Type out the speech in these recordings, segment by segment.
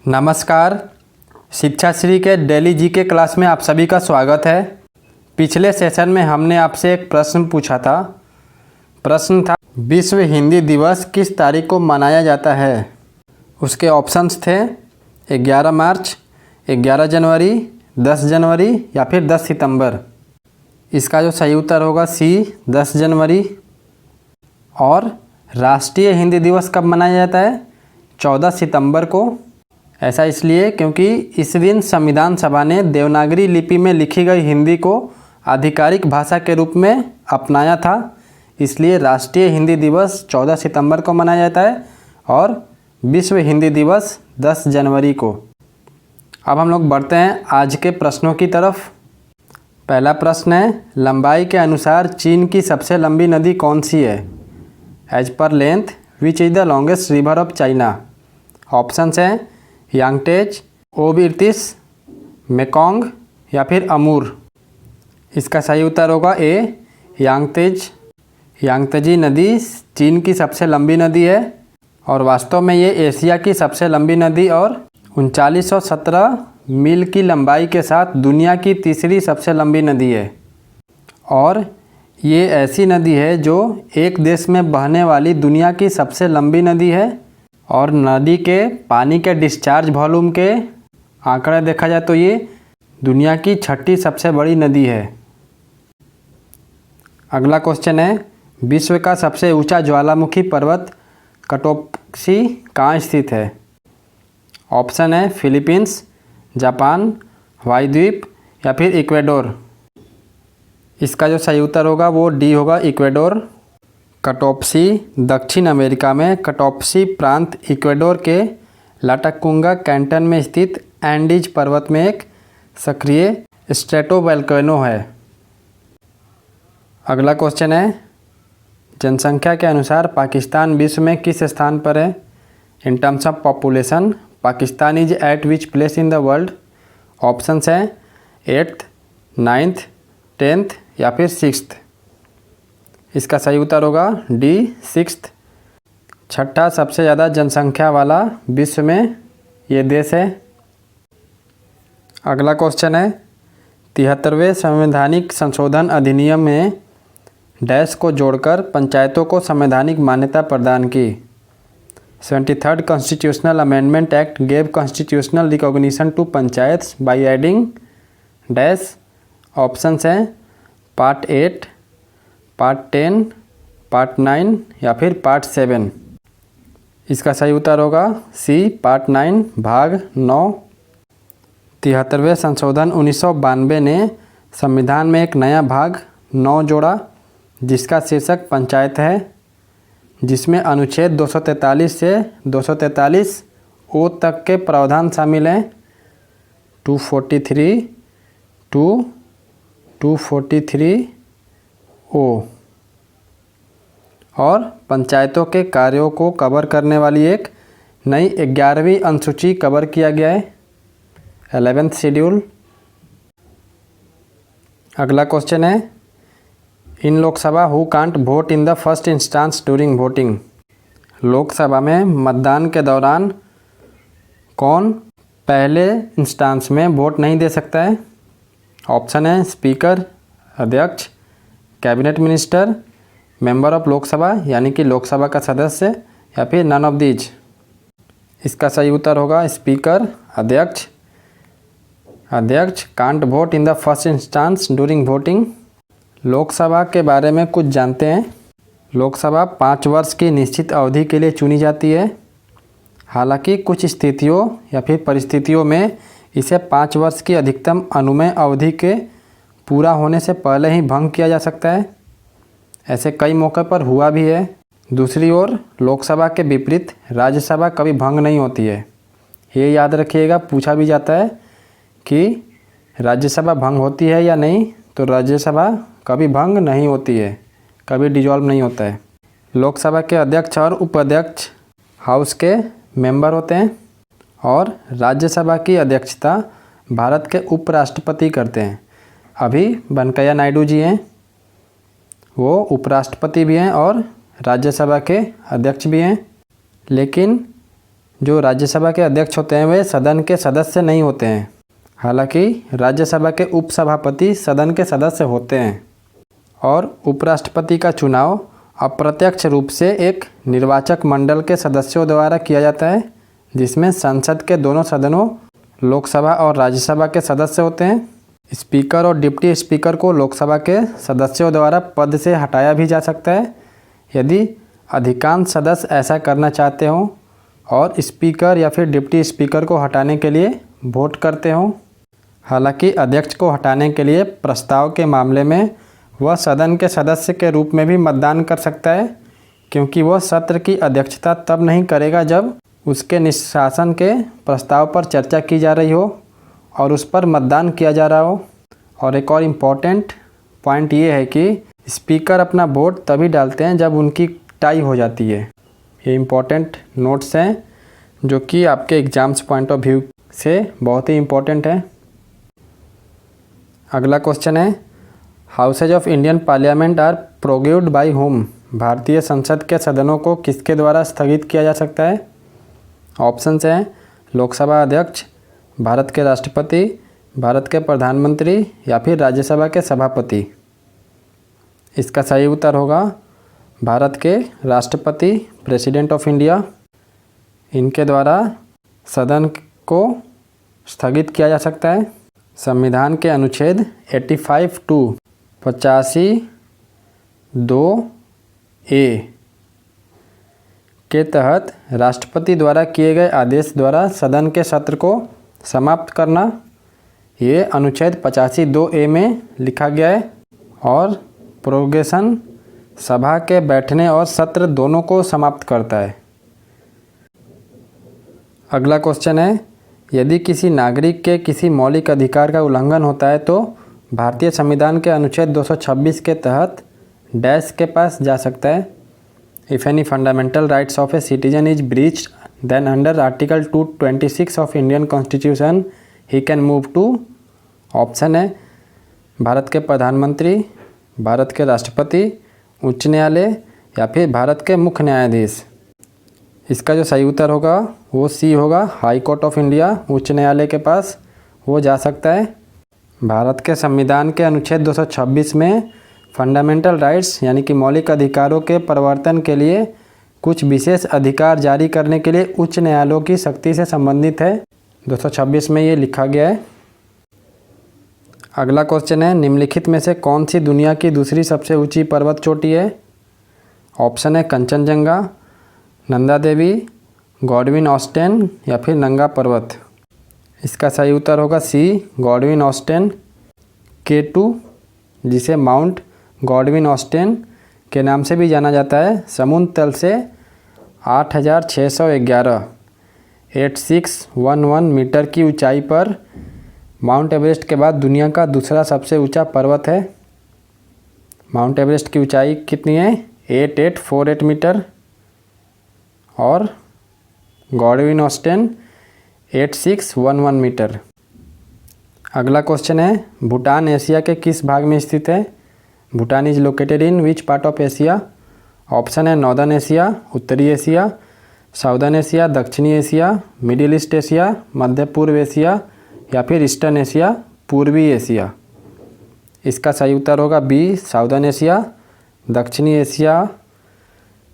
नमस्कार। शिक्षा श्री के डेली जीके क्लास में आप सभी का स्वागत है। पिछले सेशन में हमने आपसे एक प्रश्न पूछा था। प्रश्न था, विश्व हिंदी दिवस किस तारीख को मनाया जाता है। उसके ऑप्शंस थे 11 मार्च, 11 जनवरी, 10 जनवरी या फिर 10 सितंबर। इसका जो सही उत्तर होगा सी 10 जनवरी। और राष्ट्रीय हिंदी दिवस कब मनाया जाता है? 14 सितंबर को। ऐसा इसलिए क्योंकि इस दिन संविधान सभा ने देवनागरी लिपि में लिखी गई हिंदी को आधिकारिक भाषा के रूप में अपनाया था। इसलिए राष्ट्रीय हिंदी दिवस 14 सितंबर को मनाया जाता है और विश्व हिंदी दिवस 10 जनवरी को। अब हम लोग बढ़ते हैं आज के प्रश्नों की तरफ। पहला प्रश्न है, लंबाई के अनुसार चीन की सबसे लंबी नदी कौन सी है? As per length which is the longest river of China? Options हैं यांगटेज, ओबिरतिस, मेकोंग या फिर अमूर। इसका सही उत्तर होगा ए यांगतेज। यांगतेजी नदी चीन की सबसे लंबी नदी है और वास्तव में ये एशिया की सबसे लंबी नदी और 3917 मील की लंबाई के साथ दुनिया की तीसरी सबसे लंबी नदी है। और ये ऐसी नदी है जो एक देश में बहने वाली दुनिया की सबसे लंबी नदी है और नदी के पानी के डिस्चार्ज वॉल्यूम के आंकड़े देखा जाए तो ये दुनिया की 6ठी सबसे बड़ी नदी है। अगला क्वेश्चन है, विश्व का सबसे ऊंचा ज्वालामुखी पर्वत कटोप्सी कहाँ स्थित है? ऑप्शन है फिलीपींस, जापान, हवाई द्वीप या फिर इक्वेडोर। इसका जो सही उत्तर होगा वो डी होगा, इक्वेडोर। कटोप्सी दक्षिण अमेरिका में कटोप्सी प्रांत इक्वेडोर के लाटाकुंगा कैंटन में स्थित एंडीज पर्वत में एक सक्रिय स्ट्रेटोवोल्केनो है। अगला क्वेश्चन है, जनसंख्या के अनुसार पाकिस्तान विश्व में किस स्थान पर है? In terms of population Pakistan is eight which place in the world? Options हैं 8th, 9th, 10th या फिर 6th। इसका सही उत्तर होगा डी 6th। 6ठा सबसे ज़्यादा जनसंख्या वाला विश्व में ये देश है। अगला क्वेश्चन है, 73वें संवैधानिक संशोधन अधिनियम में डैश को जोड़कर पंचायतों को संवैधानिक मान्यता प्रदान की। 73rd constitutional amendment act gave constitutional recognition to panchayats by adding dash. Options हैं पार्ट 8, पार्ट 10, पार्ट 9 या फिर पार्ट 7। इसका सही उत्तर होगा सी पार्ट 9 भाग 9। 73वें संशोधन 1992 ने संविधान में एक नया भाग 9 जोड़ा जिसका शीर्षक पंचायत है, जिसमें अनुच्छेद 243 से 243 ओ तक के प्रावधान शामिल हैं। 243 टू 243 ओ और पंचायतों के कार्यों को कवर करने वाली एक नई 11वीं अनुसूची कवर किया गया है, 11th शेड्यूल। अगला क्वेश्चन है, in Lok Sabha who can't vote in the first instance during voting? Lok Sabha में मतदान के दौरान कौन पहले इंस्टांस में वोट नहीं दे सकता है? ऑप्शन है स्पीकर, अध्यक्ष, cabinet minister, member of Lok Sabha यानी कि लोकसभा का सदस्य या फिर नन ऑफ दीज। इसका सही उत्तर होगा स्पीकर, अध्यक्ष। अध्यक्ष can't vote in the first instance during voting. Lok Sabha के बारे में कुछ जानते हैं। लोकसभा 5 वर्ष की निश्चित अवधि के लिए चुनी जाती है। हालांकि कुछ स्थितियों या फिर परिस्थितियों में इसे 5 वर्ष की अधिकतम अनुमेय अवधि के पूरा होने से पहले ही भंग किया जा सकता है। ऐसे कई मौक़े पर हुआ भी है। दूसरी ओर लोकसभा के विपरीत राज्यसभा कभी भंग नहीं होती है। ये याद रखिएगा, पूछा भी जाता है कि राज्यसभा भंग होती है या नहीं, तो राज्यसभा कभी भंग नहीं होती है, कभी डिजॉल्व नहीं होता है। लोकसभा के अध्यक्ष और उपाध्यक्ष हाउस के मेंबर होते हैं और राज्यसभा की अध्यक्षता भारत के उपराष्ट्रपति करते हैं। अभी वेंकैया नायडू जी हैं, वो उपराष्ट्रपति भी हैं और राज्यसभा के अध्यक्ष भी हैं। लेकिन जो राज्यसभा के अध्यक्ष होते हैं वे सदन के सदस्य नहीं होते हैं। हालांकि राज्यसभा के उपसभापति सदन के सदस्य होते हैं। और उपराष्ट्रपति का चुनाव अप्रत्यक्ष रूप से एक निर्वाचक मंडल के सदस्यों द्वारा किया जाता है, जिसमें संसद के दोनों सदनों लोकसभा और राज्यसभा के सदस्य होते हैं। स्पीकर और डिप्टी स्पीकर को लोकसभा के सदस्यों द्वारा पद से हटाया भी जा सकता है यदि अधिकांश सदस्य ऐसा करना चाहते हों और स्पीकर या फिर डिप्टी स्पीकर को हटाने के लिए वोट करते हों। हालांकि अध्यक्ष को हटाने के लिए प्रस्ताव के मामले में वह सदन के सदस्य के रूप में भी मतदान कर सकता है, क्योंकि वह सत्र की अध्यक्षता तब नहीं करेगा जब उसके निष्कासन के प्रस्ताव पर चर्चा की जा रही हो और उस पर मतदान किया जा रहा हो। और एक और इम्पॉर्टेंट पॉइंट ये है कि स्पीकर अपना वोट तभी डालते हैं जब उनकी टाई हो जाती है। ये इम्पॉर्टेंट नोट्स हैं जो कि आपके एग्जाम्स पॉइंट ऑफ व्यू से बहुत ही इम्पॉर्टेंट है। अगला क्वेश्चन है, houses of Indian parliament are prorogued by whom. भारतीय संसद के सदनों को किसके द्वारा स्थगित किया जा सकता है? ऑप्शंस हैं लोकसभा अध्यक्ष, भारत के राष्ट्रपति, भारत के प्रधानमंत्री या फिर राज्यसभा के सभापति। इसका सही उत्तर होगा भारत के राष्ट्रपति, प्रेसिडेंट ऑफ इंडिया। इनके द्वारा सदन को स्थगित किया जा सकता है। संविधान के अनुच्छेद 85(2)(a) के तहत राष्ट्रपति द्वारा किए गए आदेश द्वारा सदन के सत्र को समाप्त करना, ये अनुच्छेद 85(2)(a) में लिखा गया है। और प्रोगेशन सभा के बैठने और सत्र दोनों को समाप्त करता है। अगला क्वेश्चन है, यदि किसी नागरिक के किसी मौलिक अधिकार का उल्लंघन होता है तो भारतीय संविधान के अनुच्छेद 226 के तहत डैश के पास जा सकता है। If any fundamental rights of a citizen is breached then under article 226 of Indian constitution he can move to. Option है भारत के प्रधानमंत्री, भारत के राष्ट्रपति, उच्च न्यायालय या फिर भारत के मुख्य न्यायाधीश। इसका जो सही उत्तर होगा वो सी होगा, हाई कोर्ट ऑफ इंडिया, उच्च न्यायालय के पास वो जा सकता है। भारत के संविधान के अनुच्छेद 226 में फंडामेंटल राइट्स यानी कि मौलिक अधिकारों के प्रवर्तन के लिए कुछ विशेष अधिकार जारी करने के लिए उच्च न्यायालयों की शक्ति से संबंधित है। 226 में ये लिखा गया है। अगला क्वेश्चन है, निम्नलिखित में से कौन सी दुनिया की दूसरी सबसे ऊंची पर्वत चोटी है? ऑप्शन है कंचनजंगा, नंदा देवी, गॉडविन ऑस्टेन या फिर नंगा पर्वत। इसका सही उत्तर होगा सी, गॉडविन ऑस्टेन। K2 जिसे माउंट गॉडविन ऑस्टेन के नाम से भी जाना जाता है, समुद्र तल से 8611 मीटर की ऊंचाई पर माउंट एवरेस्ट के बाद दुनिया का दूसरा सबसे ऊंचा पर्वत है। माउंट एवरेस्ट की ऊंचाई कितनी है? 8848 मीटर और गॉडविन ऑस्टेन 8611 मीटर। अगला क्वेश्चन है, भूटान एशिया के किस भाग में स्थित है? Bhutan is located in which part of Asia? Option है नॉर्दर्न एशिया, उत्तरी एशिया, साउदर्न एशिया, दक्षिणी एशिया, मिडिल ईस्ट एशिया, मध्य पूर्व एशिया या फिर ईस्टर्न एशिया, पूर्वी एशिया। इसका सही उत्तर होगा बी, साउदर्न एशिया। दक्षिणी एशिया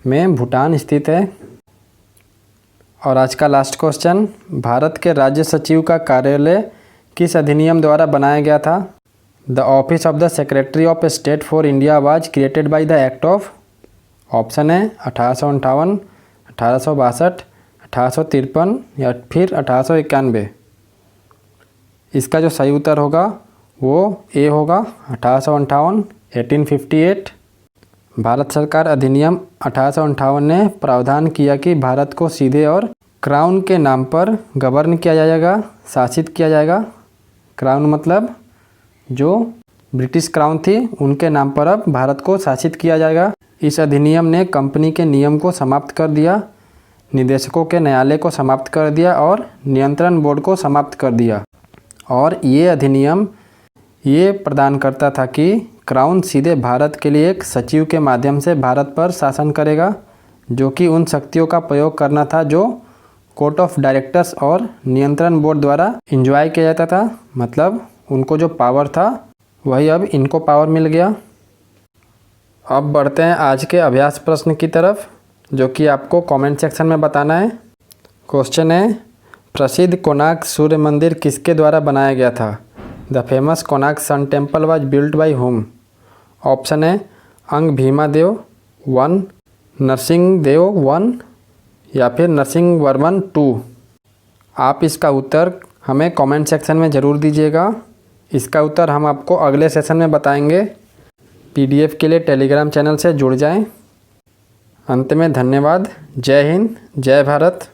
में भूटान स्थित है। और आज का लास्ट क्वेश्चन, भारत के राज्य सचिव का कार्यालय किस अधिनियम द्वारा बनाया गया था? The office of the secretary of state for India was created by the act of. Option है 1858, 1862, 1853 या फिर 1891। इसका जो सही उत्तर होगा वो ए होगा, 1858, 1858। भारत सरकार अधिनियम 1858 ने प्रावधान किया कि भारत को सीधे और क्राउन के नाम पर गवर्न किया जाएगा, शासित किया जाएगा। क्राउन मतलब जो ब्रिटिश क्राउन थी उनके नाम पर अब भारत को शासित किया जाएगा। इस अधिनियम ने कंपनी के नियम को समाप्त कर दिया, निदेशकों के न्यायालय को समाप्त कर दिया और नियंत्रण बोर्ड को समाप्त कर दिया। और ये अधिनियम ये प्रदान करता था कि क्राउन सीधे भारत के लिए एक सचिव के माध्यम से भारत पर शासन करेगा, जो कि उन शक्तियों का प्रयोग करना था जो कोर्ट ऑफ डायरेक्टर्स और नियंत्रण बोर्ड द्वारा इंजॉय किया जाता था, मतलब उनको जो पावर था वही अब इनको पावर मिल गया। अब बढ़ते हैं आज के अभ्यास प्रश्न की तरफ, जो कि आपको कमेंट सेक्शन में बताना है। क्वेश्चन है, प्रसिद्ध कोणार्क सूर्य मंदिर किसके द्वारा बनाया गया था? The famous Konark sun temple was built by whom? Option है अंग भीमा देव 1, नरसिंह देव 1 या फिर नरसिंह वर्मन 2। आप इसका उत्तर हमें कमेंट सेक्शन में ज़रूर दीजिएगा। इसका उत्तर हम आपको अगले सेशन में बताएंगे। पीडीएफ के लिए टेलीग्राम चैनल से जुड़ जाएं। अंत में धन्यवाद। जय हिंद, जय भारत।